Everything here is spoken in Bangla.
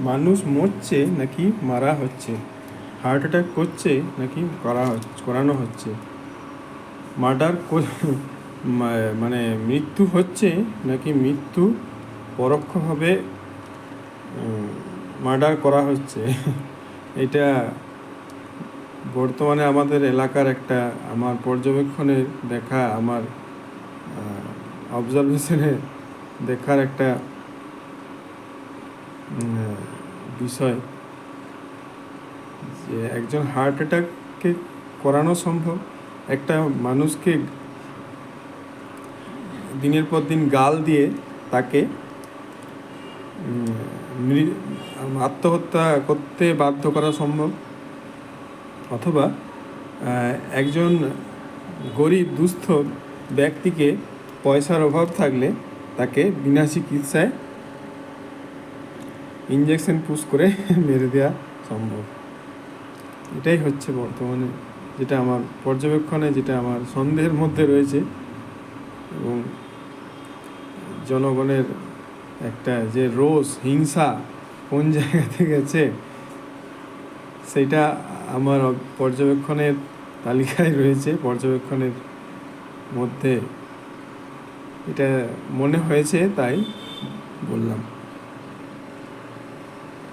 মানুষ মরছে নাকি মারা হচ্ছে, হার্ট অ্যাটাক করছে নাকি করানো হচ্ছে, মার্ডার মানে মৃত্যু হচ্ছে নাকি মৃত্যু পরোক্ষভাবে মার্ডার করা হচ্ছে। এটা বর্তমানে আমাদের এলাকার একটা আমার পর্যবেক্ষণে দেখা, আমার অবজারভেশনে দেখার একটা বিষয় যে একজন হার্ট অ্যাটাককে করানো সম্ভব, একটা মানুষকে দিনের পর দিন গাল দিয়ে তাকে আত্মহত্যা করতে বাধ্য করা সম্ভব, অথবা একজন গরিব দুস্থ ব্যক্তিকে পয়সার অভাব থাকলে তাকে বিনা চিকিৎসায় ইঞ্জেকশন পুশ করে মেরে দেওয়া সম্ভব। এটাই হচ্ছে বর্তমানে যেটা আমার পর্যবেক্ষণে, যেটা আমার সন্দেহের মধ্যে রয়েছে। এবং জনগণের একটা যে রোষ, হিংসা কোন জায়গাতে গেছে সেটা আমার পর্যবেক্ষণের তালিকায় রয়েছে। পর্যবেক্ষণের মধ্যে এটা মনে হয়েছে, তাই বললাম।